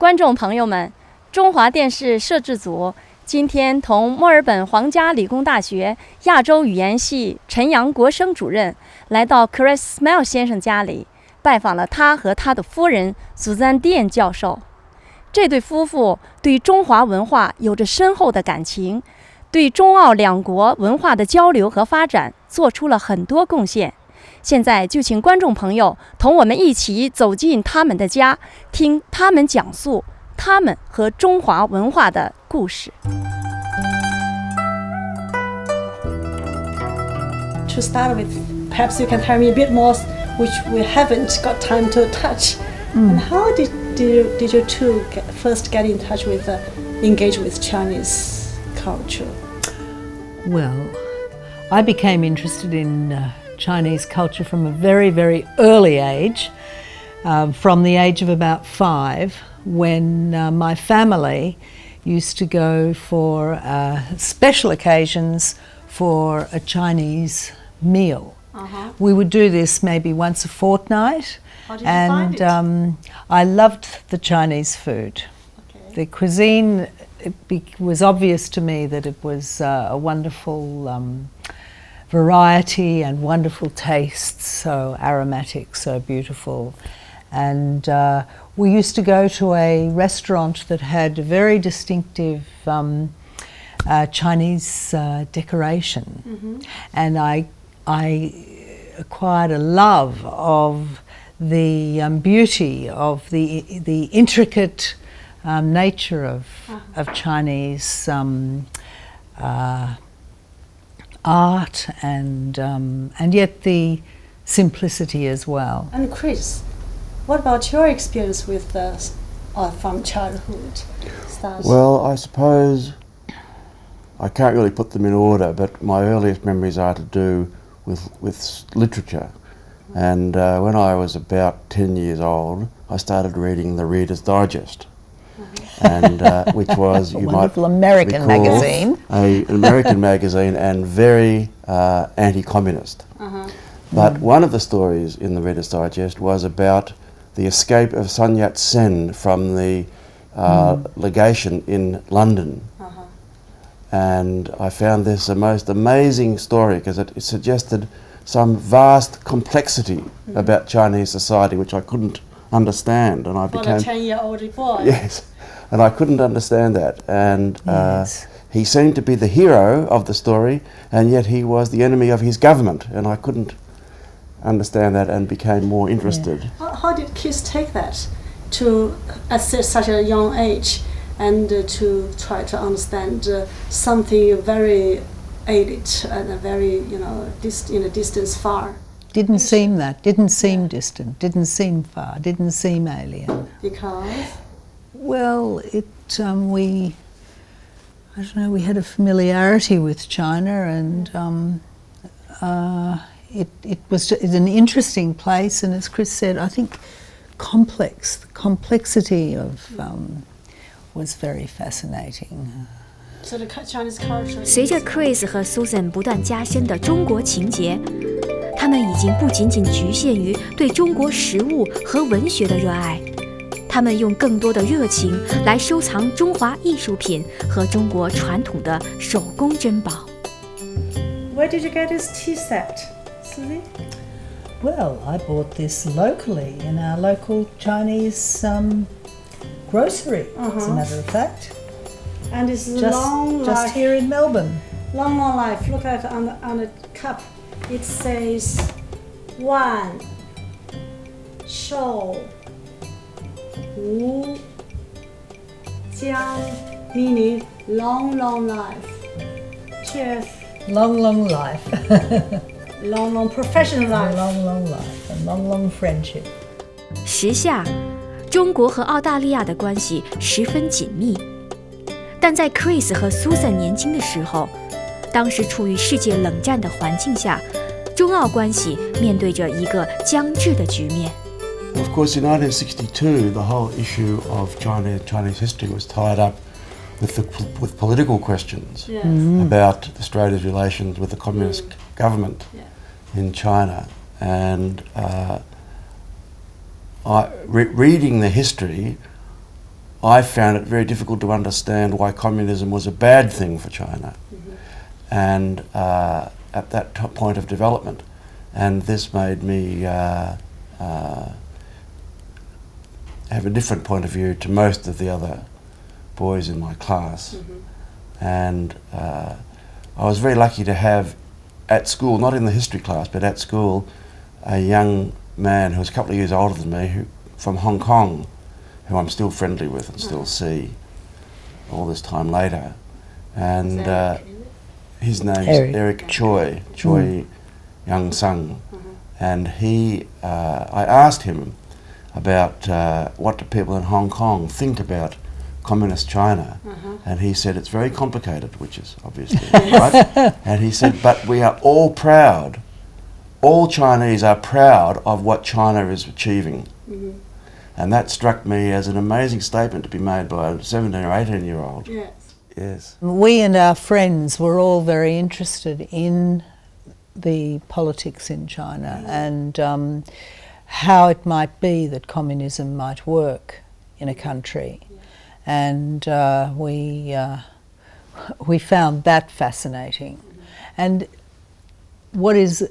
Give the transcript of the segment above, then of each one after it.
观众朋友们，中华电视摄制组今天同墨尔本皇家理工大学亚洲语言系陈阳国生主任来到 Chris Smile 先生家里，拜访了他和他的夫人 Suzanne 教授。这对夫妇对中华文化有着深厚的感情，对中澳两国文化的交流和发展做出了很多贡献。现在就请观众朋友同我们一起走进他们的家，听他们讲述他们和中华文化的故事。To start with, perhaps you can tell me a bit more, which we haven't got time to touch. And how did you two first get in touch with, engage with Chinese culture? Well, I became interested in Chinese culture from a very, very early age, from the age of about 5, when my family used to go for special occasions for a Chinese meal. We would do this maybe once a fortnight. How did you find it? I loved the Chinese food. Okay. The cuisine, was obvious to me that it was a wonderful variety and wonderful tastes, so aromatic, so beautiful. And we used to go to a restaurant that had a very distinctive Chinese decoration. And I acquired a love of the beauty of the intricate nature of Chinese art and yet the simplicity as well. And Chris, what about your experience with from childhood? Well, I suppose I can't really put them in order, but my earliest memories are to do with literature. And when I was about 10 years old, I started reading the Reader's Digest. And which was, you might American recall, magazine. An American magazine and very anti-communist. But one of the stories in the Reader's Digest was about the escape of Sun Yat-sen from the legation in London. And I found this a most amazing story because it suggested some vast complexity about Chinese society which I couldn't understand, and I became... For a 10-year-old boy. Yes, and I couldn't understand that, and Yes. He seemed to be the hero of the story, and yet he was the enemy of his government, and I couldn't understand that and became more interested. How did kids take that at such a young age and to try to understand something very elite and a very, in a distance far? Didn't seem distant, didn't seem far, didn't seem alien. Because? Well, we had a familiarity with China, and it's an interesting place, and as Chris said, I think the complexity of was very fascinating. So the Chinese culture. 随着 Chris 和 Suzanne 不断加深的中国情结，他们已经不仅仅局限于对中国食物和文学的热爱，他们用更多的热情来收藏中华艺术品和中国传统的手工珍宝。Where did you get this tea set, Susie? Well, I bought this locally in our local Chinese grocery, as a matter of fact. And it's Just here in Melbourne. Long life. Look at it on the cup. It says 万寿无疆, meaning long life. Cheers. Long life. Long professional life. Long life and long friendship. 时下，中国和澳大利亚的关系十分紧密，但在 Chris 和 Suzanne 年轻的时候，当时处于世界冷战的环境下，中澳关系面对着一个僵滞的局面。Of course, in 1962, the whole issue of Chinese history was tied up with political questions about Australia's relations with the communist government in China, and reading the history, I found it very difficult to understand why communism was a bad thing for China. And at that point of development, and this made me have a different point of view to most of the other boys in my class. And I was very lucky to have at school, not in the history class, but at school, a young man who was a couple of years older than me, from Hong Kong, who I'm still friendly with and still see all this time later. And his name's Eric Choi Young Sung. And I asked him about what do people in Hong Kong think about communist China, and he said it's very complicated, which is obviously right. And he said, but we are all proud. All Chinese are proud of what China is achieving. And that struck me as an amazing statement to be made by a 17 or 18-year-old. Yes. We and our friends were all very interested in the politics in China and how it might be that communism might work in a country. And we found that fascinating. And what is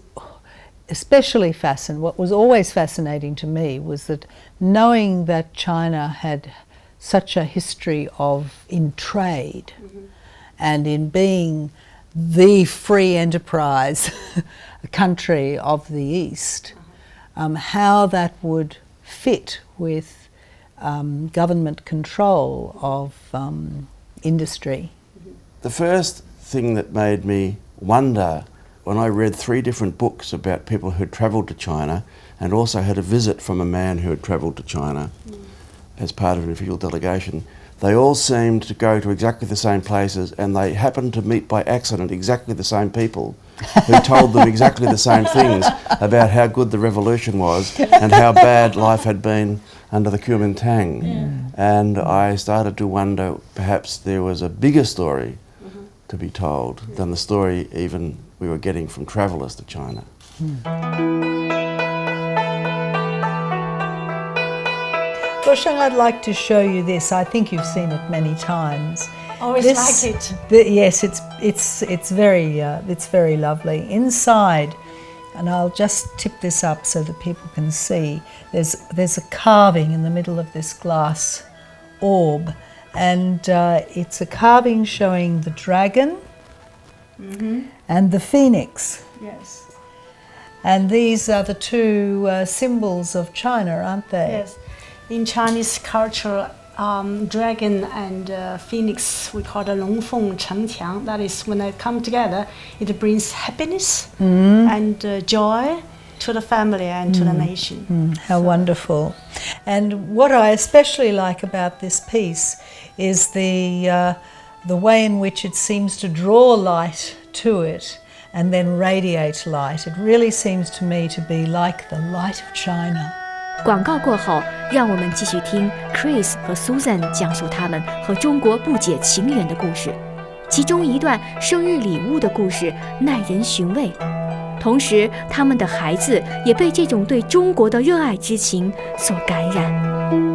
especially what was always fascinating to me was that knowing that China had such a history in trade and in being the free enterprise country of the East, how that would fit with government control of industry. The first thing that made me wonder when I read 3 different books about people who had travelled to China and also had a visit from a man who had travelled to China as part of an official delegation, they all seemed to go to exactly the same places, and they happened to meet by accident exactly the same people who told them exactly the same things about how good the revolution was and how bad life had been under the Kuomintang. And I started to wonder perhaps there was a bigger story to be told than the story even we were getting from travellers to China. Rosheng, I'd like to show you this. I think you've seen it many times. Always like it. Yes, it's very lovely. Inside, and I'll just tip this up so that people can see, there's a carving in the middle of this glass orb, and it's a carving showing the dragon and the phoenix. Yes. And these are the 2 symbols of China, aren't they? Yes. In Chinese culture, dragon and phoenix, we call it 龙凤呈祥. That is, when they come together, it brings happiness and joy to the family and to the nation. How wonderful. And what I especially like about this piece is the way in which it seems to draw light to it and then radiate light. It really seems to me to be like the light of China. 广告过后，让我们继续听 Chris 和 Suzanne 讲述他们和中国不解情缘的故事，其中一段生日礼物的故事耐人寻味。同时，他们的孩子也被这种对中国的热爱之情所感染。